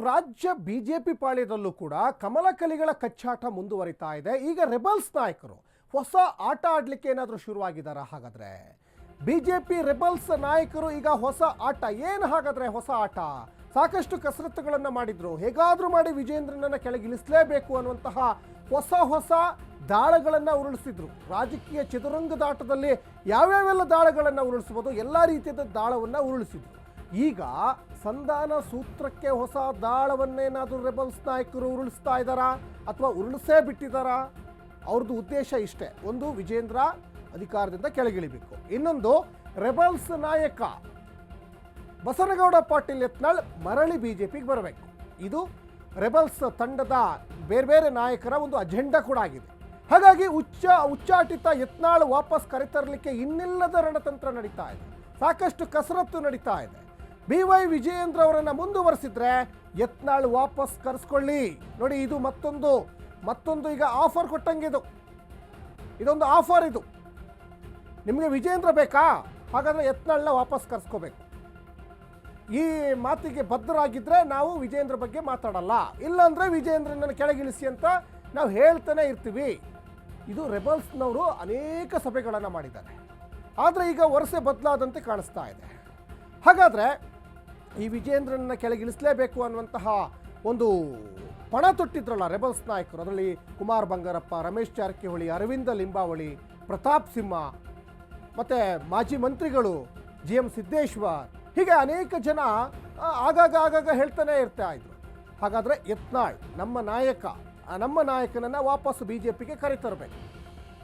ರಾಜ್ಯ ಬಿಜೆಪಿ ಪಾಳ್ಯದಲ್ಲೂ ಕೂಡ ಕಮಲಕಲಿಗಳ ಕಚ್ಚಾಟ ಮುಂದುವರಿತಾ ಇದೆ. ಈಗ ರೆಬಲ್ಸ್ ನಾಯಕರು ಹೊಸ ಆಟ ಆಡಲಿಕ್ಕೆ ಏನಾದರೂ ಶುರುವಾಗಿದ್ದಾರಾ? ಹಾಗಾದ್ರೆ ಬಿಜೆಪಿ ರೆಬಲ್ಸ್ ನಾಯಕರು ಈಗ ಹೊಸ ಆಟ ಏನು? ಹಾಗಾದ್ರೆ ಹೊಸ ಆಟ ಸಾಕಷ್ಟು ಕಸರತ್ತುಗಳನ್ನು ಮಾಡಿದ್ರು, ಹೇಗಾದರೂ ಮಾಡಿ ವಿಜೇಂದ್ರನನ್ನ ಕೆಳಗಿಳಿಸಲೇಬೇಕು ಅನ್ನುವಂತಹ ಹೊಸ ದಾಳಗಳನ್ನು ಉರುಳಿಸಿದ್ರು. ರಾಜಕೀಯ ಚದುರಂಗದಾಟದಲ್ಲಿ ಯಾವ್ಯಾವೆಲ್ಲ ದಾಳಗಳನ್ನು ಉರುಳಿಸಬಹುದು ಎಲ್ಲ ರೀತಿಯಾದ ದಾಳವನ್ನು ಉರುಳಿಸಿದ್ರು. ಈಗ ಸಂಧಾನ ಸೂತ್ರಕ್ಕೆ ಹೊಸ ದಾಳವನ್ನೇನಾದರೂ ರೆಬಲ್ಸ್ ನಾಯಕರು ಉರುಳಿಸ್ತಾ ಇದ್ದಾರಾ ಅಥವಾ ಉರುಳಿಸೇ ಬಿಟ್ಟಿದ್ದಾರಾ? ಅವ್ರದ್ದು ಉದ್ದೇಶ ಇಷ್ಟೇ, ಒಂದು ವಿಜೇಂದ್ರ ಅಧಿಕಾರದಿಂದ ಕೆಳಗಿಳಿಬೇಕು, ಇನ್ನೊಂದು ರೆಬಲ್ಸ್ ನಾಯಕ ಬಸನಗೌಡ ಪಾಟೀಲ್ ಯತ್ನಾಳ್ ಮರಳಿ ಬಿಜೆಪಿಗೆ ಬರಬೇಕು. ಇದು ರೆಬಲ್ಸ್ ತಂಡದ ಬೇರೆ ನಾಯಕರ ಒಂದು ಅಜೆಂಡಾ ಕೂಡ ಆಗಿದೆ. ಹಾಗಾಗಿ ಉಚ್ಚಾಟಿತ ಯತ್ನಾಳ್ ವಾಪಸ್ ಕರೆತರಲಿಕ್ಕೆ ಇನ್ನಿಲ್ಲದ ರಣತಂತ್ರ ನಡೀತಾ ಇದೆ, ಸಾಕಷ್ಟು ಕಸರತ್ತು ನಡೀತಾ ಇದೆ. BY ವಿಜಯೇಂದ್ರ ಅವರನ್ನು ಮುಂದುವರೆಸಿದ್ರೆ ಯತ್ನಾಳ್ ವಾಪಸ್ ಕರೆಸ್ಕೊಳ್ಳಿ. ನೋಡಿ, ಇದು ಮತ್ತೊಂದು ಈಗ ಆಫರ್ ಕೊಟ್ಟಂಗೆ ಇದೊಂದು ಆಫರ್. ಇದು ನಿಮಗೆ ವಿಜೇಂದ್ರ ಬೇಕಾ? ಹಾಗಾದರೆ ಯತ್ನಾಳ್ನ ವಾಪಸ್ ಕರೆಸ್ಕೋಬೇಕು. ಈ ಮಾತಿಗೆ ಬದ್ಧರಾಗಿದ್ದರೆ ನಾವು ವಿಜೇಂದ್ರ ಬಗ್ಗೆ ಮಾತಾಡಲ್ಲ, ಇಲ್ಲಾಂದರೆ ವಿಜೇಂದ್ರನನ್ನು ಕೆಳಗಿಳಿಸಿ ಅಂತ ನಾವು ಹೇಳ್ತಾನೆ ಇರ್ತೀವಿ. ಇದು ರೆಬಲ್ಸ್ನವರು ಅನೇಕ ಸಭೆಗಳನ್ನು ಮಾಡಿದ್ದಾರೆ, ಆದರೆ ಈಗ ವರಸೆ ಬದಲಾದಂತೆ ಕಾಣಿಸ್ತಾ ಇದೆ. ಹಾಗಾದರೆ ಈ ವಿಜೇಂದ್ರನನ್ನು ಕೆಳಗಿಳಿಸಲೇಬೇಕು ಅನ್ನುವಂತಹ ಒಂದು ಪಣ ತೊಟ್ಟಿದ್ರಲ್ಲ ರೆಬಲ್ಸ್ ನಾಯಕರು, ಅದರಲ್ಲಿ ಕುಮಾರ್ ಬಂಗಾರಪ್ಪ, ರಮೇಶ್ ಜಾರಕಿಹೊಳಿ, ಅರವಿಂದ ಲಿಂಬಾವಳಿ, ಪ್ರತಾಪ್ ಸಿಂಹ, ಮತ್ತು ಮಾಜಿ ಮಂತ್ರಿಗಳು GM ಸಿದ್ದೇಶ್ವರ್, ಹೀಗೆ ಅನೇಕ ಜನ ಆಗಾಗ ಹೇಳ್ತಾನೆ ಇರ್ತಾ ಇದ್ರು. ಹಾಗಾದರೆ ಯತ್ನಾಳ್ ನಮ್ಮ ನಾಯಕನನ್ನು ವಾಪಸ್ BJPಗೆ ಕರೆತರಬೇಕು.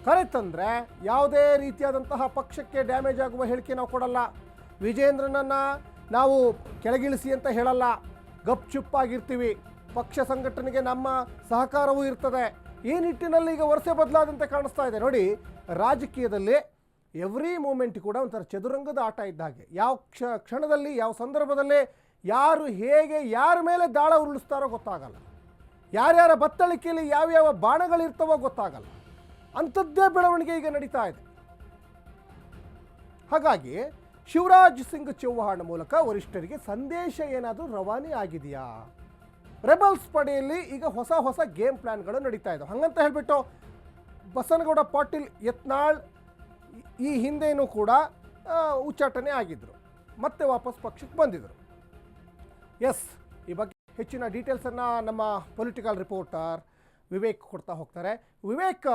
ಕರೆತಂದರೆ ಯಾವುದೇ ರೀತಿಯಾದಂತಹ ಪಕ್ಷಕ್ಕೆ ಡ್ಯಾಮೇಜ್ ಆಗುವ ಹೇಳಿಕೆ ನಾವು ಕೊಡಲ್ಲ, ವಿಜೇಂದ್ರನನ್ನು ನಾವು ಕೆಳಗಿಳಿಸಿ ಅಂತ ಹೇಳಲ್ಲ, ಗಪ್ಚುಪ್ಪಾಗಿರ್ತೀವಿ, ಪಕ್ಷ ಸಂಘಟನೆಗೆ ನಮ್ಮ ಸಹಕಾರವೂ ಇರ್ತದೆ. ಈ ನಿಟ್ಟಿನಲ್ಲಿ ಈಗ ವರಸೆ ಬದಲಾದಂತೆ ಕಾಣಿಸ್ತಾ ಇದೆ. ನೋಡಿ, ರಾಜಕೀಯದಲ್ಲಿ ಎವ್ರಿ ಮೂಮೆಂಟ್ ಕೂಡ ಒಂಥರ ಚದುರಂಗದ ಆಟ ಇದ್ದ ಹಾಗೆ. ಯಾವ ಕ್ಷಣದಲ್ಲಿ ಯಾವ ಸಂದರ್ಭದಲ್ಲಿ ಯಾರು ಹೇಗೆ ಯಾರ ಮೇಲೆ ದಾಳ ಉರುಳಿಸ್ತಾರೋ ಗೊತ್ತಾಗಲ್ಲ, ಯಾರ್ಯಾರ ಬತ್ತಳಿಕೆಯಲ್ಲಿ ಯಾವ್ಯಾವ ಬಾಣಗಳಿರ್ತವೋ ಗೊತ್ತಾಗಲ್ಲ. ಅಂಥದ್ದೇ ಬೆಳವಣಿಗೆ ಈಗ ನಡೀತಾ ಇದೆ. ಹಾಗಾಗಿ ಶಿವರಾಜ್ ಸಿಂಗ್ ಚೌಹಾಣ್ ಮೂಲಕ ವರಿಷ್ಠರಿಗೆ ಸಂದೇಶ ಏನಾದರೂ ರವಾನೆ ಆಗಿದೆಯಾ? ರೆಬಲ್ಸ್ ಪಡೆಯಲ್ಲಿ ಈಗ ಹೊಸ ಗೇಮ್ ಪ್ಲಾನ್ಗಳು ನಡೀತಾ ಇದ್ದಾವೆ. ಹಾಗಂತ ಹೇಳಿಬಿಟ್ಟು ಬಸನಗೌಡ ಪಾಟೀಲ್ ಯತ್ನಾಳ್ ಈ ಹಿಂದೆಯೂ ಕೂಡ ಉಚ್ಚಾಟನೆ ಆಗಿದ್ದರು, ಮತ್ತೆ ವಾಪಸ್ ಪಕ್ಷಕ್ಕೆ ಬಂದಿದ್ದರು. ಈ ಬಗ್ಗೆ ಹೆಚ್ಚಿನ ಡೀಟೇಲ್ಸನ್ನು ನಮ್ಮ ಪೊಲಿಟಿಕಲ್ ರಿಪೋರ್ಟರ್ ವಿವೇಕ್ ಕೊಡ್ತಾ ಹೋಗ್ತಾರೆ. ವಿವೇಕ್,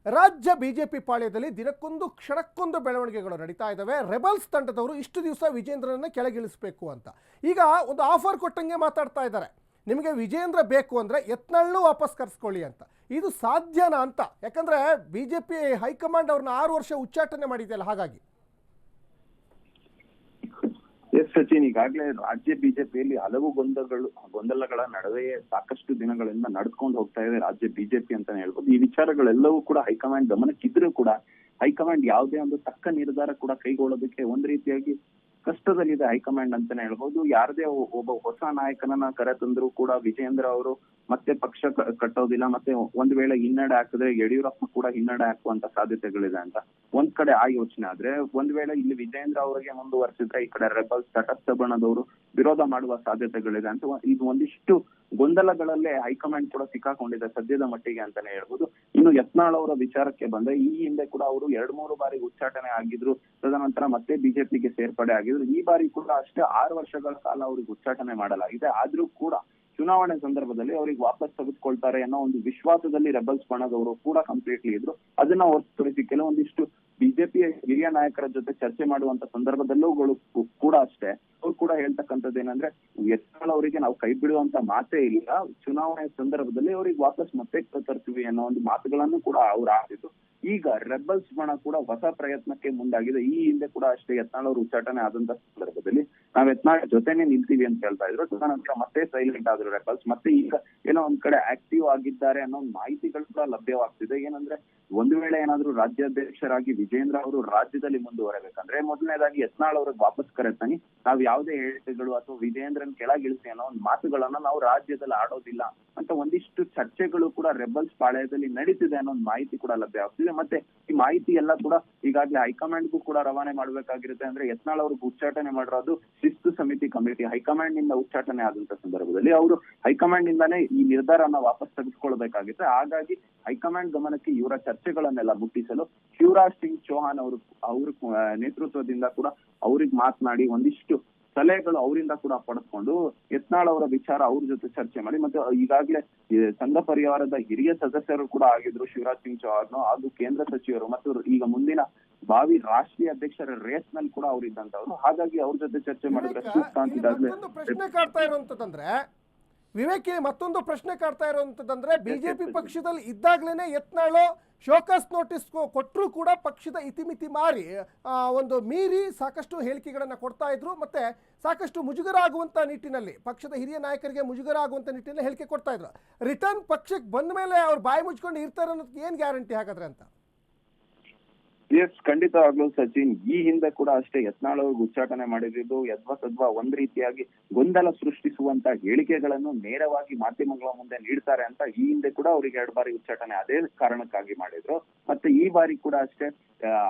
ರಾಜ್ಯ BJP ಪಾಳ್ಯದಲ್ಲಿ ದಿನಕ್ಕೊಂದು ಕ್ಷಣಕ್ಕೊಂದು ಬೆಳವಣಿಗೆಗಳು ನಡೀತಾ ಇದ್ದಾವೆ. ರೆಬಲ್ಸ್ ತಂಡದವರು ಇಷ್ಟು ದಿವಸ ವಿಜೇಂದ್ರನನ್ನು ಕೆಳಗಿಳಿಸಬೇಕು ಅಂತ ಈಗ ಒಂದು ಆಫರ್ ಕೊಟ್ಟಂಗೆ ಮಾತಾಡ್ತಾ ಇದ್ದಾರೆ. ನಿಮಗೆ ವಿಜೇಂದ್ರ ಬೇಕು ಅಂದರೆ ಯತ್ನಾಳ್ನೂ ವಾಪಸ್ ಕರೆಸ್ಕೊಳ್ಳಿ ಅಂತ. ಇದು ಸಾಧ್ಯನಾ ಅಂತ? ಯಾಕಂದರೆ BJP ಹೈಕಮಾಂಡ್ ಅವ್ರನ್ನ 6 ವರ್ಷ ಉಚ್ಚಾಟನೆ ಮಾಡಿದೆಯಲ್ಲ, ಹಾಗಾಗಿ. ಎಸ್ ಸಚಿನ್, ಈಗಾಗಲೇ ರಾಜ್ಯ ಬಿಜೆಪಿಯಲ್ಲಿ ಹಲವು ಗೊಂದಲಗಳ ನಡುವೆ ಸಾಕಷ್ಟು ದಿನಗಳಿಂದ ನಡ್ಕೊಂಡು ಹೋಗ್ತಾ ಇದೆ ರಾಜ್ಯ ಬಿಜೆಪಿ ಅಂತಾನೆ ಹೇಳ್ಬೋದು. ಈ ವಿಚಾರಗಳೆಲ್ಲವೂ ಕೂಡ ಹೈಕಮಾಂಡ್ ಗಮನಕ್ಕಿದ್ರೂ ಕೂಡ ಹೈಕಮಾಂಡ್ ಯಾವುದೇ ಒಂದು ತಕ್ಕ ನಿರ್ಧಾರ ಕೂಡ ಕೈಗೊಳ್ಳೋದಕ್ಕೆ ಒಂದ್ ರೀತಿಯಾಗಿ ಕಷ್ಟದಲ್ಲಿದೆ ಹೈಕಮಾಂಡ್ ಅಂತಾನೆ ಹೇಳ್ಬೋದು. ಯಾರದೇ ಒಬ್ಬ ಹೊಸ ನಾಯಕನನ್ನ ಕರೆತಂದ್ರು ಕೂಡ ವಿಜೇಂದ್ರ ಅವರು ಮತ್ತೆ ಪಕ್ಷ ಕಟ್ಟೋದಿಲ್ಲ, ಮತ್ತೆ ಒಂದ್ ವೇಳೆ ಹಿನ್ನಡೆ ಹಾಕಿದ್ರೆ ಯಡಿಯೂರಪ್ಪ ಕೂಡ ಹಿನ್ನಡೆ ಹಾಕುವಂತ ಸಾಧ್ಯತೆಗಳಿದೆ ಅಂತ ಒಂದ್ ಕಡೆ ಆ ಯೋಚನೆ ಆದ್ರೆ, ಒಂದ್ ವೇಳೆ ಇಲ್ಲಿ ವಿಜೇಂದ್ರ ಅವರಿಗೆ ಮುಂದುವರೆಸಿದ್ರೆ ಈ ಕಡೆ ರೆಬಲ್ಸ್ ತಟಸ್ಥ ಬಣದವರು ವಿರೋಧ ಮಾಡುವ ಸಾಧ್ಯತೆಗಳಿದೆ ಅಂತ ಇದು ಒಂದಿಷ್ಟು ಗೊಂದಲಗಳಲ್ಲೇ ಹೈಕಮಾಂಡ್ ಕೂಡ ಸಿಕ್ಕಾಕೊಂಡಿದೆ ಸದ್ಯದ ಮಟ್ಟಿಗೆ ಅಂತಾನೆ ಹೇಳ್ಬೋದು. ಇನ್ನು ಯತ್ನಾಳ್ ಅವರ ವಿಚಾರಕ್ಕೆ ಬಂದ್ರೆ, ಈ ಹಿಂದೆ ಕೂಡ ಅವರು 2-3 ಬಾರಿ ಉಚ್ಚಾಟನೆ ಆಗಿದ್ರು, ತದನಂತರ ಮತ್ತೆ ಬಿಜೆಪಿಗೆ ಸೇರ್ಪಡೆ ಆಗಿದ್ರು. ಈ ಬಾರಿ ಕೂಡ ಅಷ್ಟೇ 6 ವರ್ಷಗಳ ಕಾಲ ಅವ್ರಿಗೆ ಉಚ್ಚಾಟನೆ ಮಾಡಲಾಗಿದೆ. ಆದ್ರೂ ಕೂಡ ಚುನಾವಣೆ ಸಂದರ್ಭದಲ್ಲಿ ಅವ್ರಿಗೆ ವಾಪಸ್ ತೆಗೆದುಕೊಳ್ತಾರೆ ಅನ್ನೋ ಒಂದು ವಿಶ್ವಾಸದಲ್ಲಿ ರೆಬಲ್ಸ್ ಬಣದವರು ಕೂಡ ಕಂಪ್ಲೀಟ್ಲಿ ಇದ್ರು. ಅದನ್ನ ಹೊರತುಪಡಿಸಿ ಕೆಲವೊಂದಿಷ್ಟು ಬಿಜೆಪಿ ಹಿರಿಯ ನಾಯಕರ ಜೊತೆ ಚರ್ಚೆ ಮಾಡುವಂತ ಸಂದರ್ಭದಲ್ಲೂ ಕೂಡ ಅಷ್ಟೇ ಅವ್ರು ಕೂಡ ಹೇಳ್ತಕ್ಕಂಥದ್ದು ಏನಂದ್ರೆ, ಯತ್ನಾಳ್ ಅವರಿಗೆ ನಾವು ಕೈ ಬಿಡುವಂತ ಮಾತೇ ಇಲ್ಲ, ಚುನಾವಣೆ ಸಂದರ್ಭದಲ್ಲಿ ಅವ್ರಿಗೆ ವಾಪಸ್ ಮತ್ತೆ ತರ್ತೀವಿ ಅನ್ನೋ ಒಂದು ಮಾತುಗಳನ್ನು ಕೂಡ ಅವ್ರು ಆಡಿದ್ರು. ಈಗ ರೆಬಲ್ಸ್ ಬಣ ಕೂಡ ಹೊಸ ಪ್ರಯತ್ನಕ್ಕೆ ಮುಂದಾಗಿದೆ. ಈ ಹಿಂದೆ ಕೂಡ ಅಷ್ಟೇ ಯತ್ನಾಳ್ ಅವರು ಉಚ್ಚಾಟನೆ ಆದಂತ ಸಂದರ್ಭದಲ್ಲಿ ನಾವ್ ಯತ್ನಾಳ್ ಜೊತೆನೆ ನಿಲ್ತೀವಿ ಅಂತ ಹೇಳ್ತಾ ಇದ್ರು. ತದನಂತರ ಮತ್ತೆ ಸೈಲೆಂಟ್ ಆದ್ರು ರೆಬಲ್ಸ್. ಮತ್ತೆ ಈಗ ಏನೋ ಒಂದ್ ಕಡೆ ಆಕ್ಟಿವ್ ಆಗಿದ್ದಾರೆ ಅನ್ನೋ ಮಾಹಿತಿಗಳು ಕೂಡ ಲಭ್ಯವಾಗ್ತಿದೆ. ಏನಂದ್ರೆ ಒಂದು ವೇಳೆ ಏನಾದ್ರೂ ರಾಜ್ಯಾಧ್ಯಕ್ಷರಾಗಿ ವಿಜೇಂದ್ರ ಅವರು ರಾಜ್ಯದಲ್ಲಿ ಮುಂದುವರೆಬೇಕಂದ್ರೆ ಮೊದಲನೇದಾಗಿ ಯತ್ನಾಳ್ ಅವ್ರಿಗೆ ವಾಪಸ್ ಕರೆತಾನಿ ನಾವು ಯಾವುದೇ ಹೇಳಿಕೆಗಳು ಅಥವಾ ವಿಜೇಂದ್ರನ್ ಕೆಳಗಿಳಿಸಿ ಅನ್ನೋ ಒಂದು ಮಾತುಗಳನ್ನ ನಾವು ರಾಜ್ಯದಲ್ಲಿ ಆಡೋದಿಲ್ಲ ಅಂತ ಒಂದಿಷ್ಟು ಚರ್ಚೆಗಳು ಕೂಡ ರೆಬಲ್ಸ್ ಪಾಳ್ಯದಲ್ಲಿ ನಡೀತಿದೆ ಅನ್ನೋ ಒಂದು ಮಾಹಿತಿ ಕೂಡ ಲಭ್ಯ ಆಗ್ತಿದೆ. ಮತ್ತೆ ಈ ಮಾಹಿತಿ ಎಲ್ಲ ಕೂಡ ಈಗಾಗಲೇ ಹೈಕಮಾಂಡ್ಗೂ ಕೂಡ ರವಾನೆ ಮಾಡ್ಬೇಕಾಗಿರುತ್ತೆ. ಅಂದ್ರೆ ಯತ್ನಾಳ್ ಅವ್ರಿಗೆ ಉಚ್ಚಾಟನೆ ಮಾಡಿರೋದು ಶಿಸ್ತು ಸಮಿತಿ ಕಮಿಟಿ ಹೈಕಮಾಂಡ್ ನಿಂದ ಉಚ್ಚಾಟನೆ ಆದಂತ ಸಂದರ್ಭದಲ್ಲಿ ಅವರು ಹೈಕಮಾಂಡ್ ನಿಂದಾನೇ ಈ ನಿರ್ಧಾರನ ವಾಪಸ್ ತೆಗೆದುಕೊಳ್ಬೇಕಾಗಿತ್ತು. ಹಾಗಾಗಿ ಹೈಕಮಾಂಡ್ ಗಮನಕ್ಕೆ ಇವರ ಚರ್ಚೆಗಳನ್ನೆಲ್ಲ ಮುಟ್ಟಿಸಲು ಶಿವರಾಜ್ ಸಿಂಗ್ ಚೌಹಾಣ್ ಅವ್ರ ನೇತೃತ್ವದಿಂದ ಕೂಡ ಅವ್ರಿಗೆ ಮಾತನಾಡಿ ಒಂದಿಷ್ಟು ಸಲಹೆಗಳು ಅವರಿಂದ ಕೂಡ ಪಡೆದುಕೊಂಡು ಯತ್ನಾಳ್ ಅವರ ವಿಚಾರ ಅವ್ರ ಜೊತೆ ಚರ್ಚೆ ಮಾಡಿ ಮತ್ತೆ ಈಗಾಗಲೇ ಸಂಘ ಪರಿವಾರದ ಹಿರಿಯ ಸದಸ್ಯರು ಕೂಡ ಆಗಿದ್ರು ಶಿವರಾಜ್ ಸಿಂಗ್ ಚೌಹಾಣ್ ಹಾಗೂ ಕೇಂದ್ರ ಸಚಿವರು ಮತ್ತು ಈಗ ಮುಂದಿನ ಭಾವಿ ರಾಷ್ಟ್ರೀಯ ಅಧ್ಯಕ್ಷರ ರೇಸ್ ನಲ್ಲಿ ಕೂಡ ಅವ್ರು ಇದ್ದಂತವ್ರು. ಹಾಗಾಗಿ ಅವ್ರ ಜೊತೆ ಚರ್ಚೆ ಮಾಡಿದ್ರೆ ಸೂಕ್ತ ಅಂತ ಇದಾಗ್ಲೇ ಪ್ರಶ್ನೆ ಕಾಡ್ತಾ ಇರುವಂತದಂದ್ರೆ ವಿವೇಕ್, ಮತ್ತೊಂದು ಪ್ರಶ್ನೆ ಕಾಡ್ತಾ ಇರುವಂತದಂದ್ರೆ ಬಿಜೆಪಿ ಪಕ್ಷದಲ್ಲಿ ಇದ್ದಾಗ್ಲೇನೆ ಯತ್ನಾಳ್ ಶೋಕಾಸ್ ನೋಟಿಸ್ ಕೊಟ್ಟರು ಕೂಡ ಪಕ್ಷದ ಇತಿಮಿತಿ ಮಾರಿ ಒಂದು ಮೀರಿ ಸಾಕಷ್ಟು ಹೇಳಿಕೆಗಳನ್ನ ಕೊಡ್ತಾ ಇದ್ರು. ಮತ್ತೆ ಸಾಕಷ್ಟು ಮುಜುಗರ ಆಗುವಂತ ನಿಟ್ಟಿನಲ್ಲಿ ಪಕ್ಷದ ಹಿರಿಯ ನಾಯಕರಿಗೆ ಮುಜುಗರ ಆಗುವಂತ ನಿಟ್ಟಿನಲ್ಲಿ ಹೇಳಿಕೆ ಕೊಡ್ತಾ ಇದ್ರು. ರಿಟರ್ನ್ ಪಕ್ಷಕ್ಕೆ ಬಂದ ಮೇಲೆ ಅವ್ರು ಬಾಯಿ ಮುಚ್ಕೊಂಡು ಇರ್ತಾರೆ ಅನ್ನೋದಕ್ಕೆ ಏನ್ ಗ್ಯಾರಂಟಿ ಹಾಗಾದ್ರೆ ಅಂತ? ಎಸ್, ಖಂಡಿತವಾಗ್ಲೂ ಸಚಿನ್. ಈ ಹಿಂದೆ ಕೂಡ ಅಷ್ಟೇ ಯತ್ನಾಳ್ ಅವ್ರಿಗೆ ಉಚ್ಚಾಟನೆ ಮಾಡಿದ್ದು ಯದ್ವಾ ಒಂದ್ ರೀತಿಯಾಗಿ ಗೊಂದಲ ಸೃಷ್ಟಿಸುವಂತ ಹೇಳಿಕೆಗಳನ್ನು ನೇರವಾಗಿ ಮಾಧ್ಯಮಗಳ ಮುಂದೆ ನೀಡ್ತಾರೆ ಅಂತ ಈ ಹಿಂದೆ ಕೂಡ ಅವ್ರಿಗೆ 2 ಬಾರಿ ಉಚ್ಚಾಟನೆ ಅದೇ ಕಾರಣಕ್ಕಾಗಿ ಮಾಡಿದ್ರು. ಮತ್ತೆ ಈ ಬಾರಿ ಕೂಡ ಅಷ್ಟೇ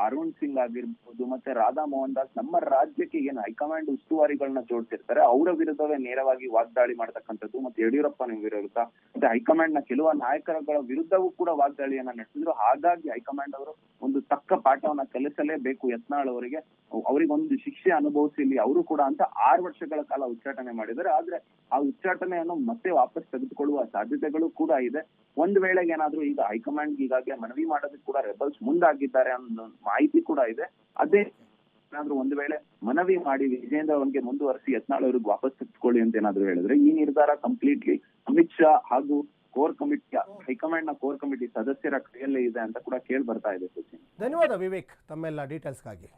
ಅರುಣ್ ಸಿಂಗ್ ಆಗಿರ್ಬೋದು ಮತ್ತೆ ರಾಧಾ ಮೋಹನ್ ದಾಸ್ ನಮ್ಮ ರಾಜ್ಯಕ್ಕೆ ಏನು ಹೈಕಮಾಂಡ್ ಉಸ್ತುವಾರಿಗಳನ್ನ ಜೋಡಿಸಿರ್ತಾರೆ ಅವರ ವಿರುದ್ಧವೇ ನೇರವಾಗಿ ವಾಗ್ದಾಳಿ ಮಾಡ್ತಕ್ಕಂಥದ್ದು ಮತ್ತೆ ಯಡಿಯೂರಪ್ಪನ ವಿರುದ್ಧ ಮತ್ತೆ ಹೈಕಮಾಂಡ್ ನ ಕೆಲವು ನಾಯಕರುಗಳ ವಿರುದ್ಧವೂ ಕೂಡ ವಾಗ್ದಾಳಿಯನ್ನ ನಡೆಸಿದ್ರು. ಹಾಗಾಗಿ ಹೈಕಮಾಂಡ್ ಅವರು ಒಂದು ತಕ್ಕ ಪಾಠವನ್ನ ಕಲಿಸಲೇಬೇಕು ಯತ್ನಾಳ್ ಅವರಿಗೆ, ಅವರಿಗೊಂದು ಶಿಕ್ಷೆ ಅನುಭವಿಸಲಿ ಅವರು ಕೂಡ ಅಂತ 6 ವರ್ಷಗಳ ಕಾಲ ಉಚ್ಚಾಟನೆ ಮಾಡಿದ್ದಾರೆ. ಆದ್ರೆ ಆ ಉಚ್ಚಾಟನೆಯನ್ನು ಮತ್ತೆ ವಾಪಸ್ ತೆಗೆದುಕೊಳ್ಳುವ ಸಾಧ್ಯತೆಗಳು ಕೂಡ ಇದೆ. ಒಂದ್ ವೇಳೆ ಏನಾದ್ರೂ ಈಗ ಹೈಕಮಾಂಡ್ ಈಗಾಗಲೇ ಮನವಿ ಮಾಡೋದಕ್ಕೆ ಕೂಡ ರೆಬಲ್ಸ್ ಮುಂದಾಗಿದ್ದಾರೆ ಅನ್ನೋ ಮಾಹಿತಿ ಕೂಡ ಇದೆ. ಅದೇ ಏನಾದ್ರೂ ಒಂದ್ ವೇಳೆ ಮನವಿ ಮಾಡಿ ವಿಜೇಂದ್ರ ಅವರಿಗೆ ಮುಂದುವರಿಸಿ ಯತ್ನಾಳ್ ಅವ್ರಿಗೆ ವಾಪಸ್ ತೆಗೆದುಕೊಳ್ಳಿ ಅಂತ ಏನಾದ್ರು ಹೇಳಿದ್ರೆ ಈ ನಿರ್ಧಾರ ಕಂಪ್ಲೀಟ್ಲಿ ಅಮಿತ್ ಶಾ ಹಾಗೂ ಕೋರ್ ಕಮಿಟಿ ಹೈಕಮಾಂಡ್ ನ ಕೋರ್ ಕಮಿಟಿ ಸದಸ್ಯರ ಕೈಯಲ್ಲೇ ಇದೆ ಅಂತ ಕೂಡ ಕೇಳಿ ಬರ್ತಾ ಇದೆ. ಧನ್ಯವಾದ ವಿವೇಕ್ ತಮ್ಮೆಲ್ಲ ಡೀಟೇಲ್ಸ್ಗಾಗಿ.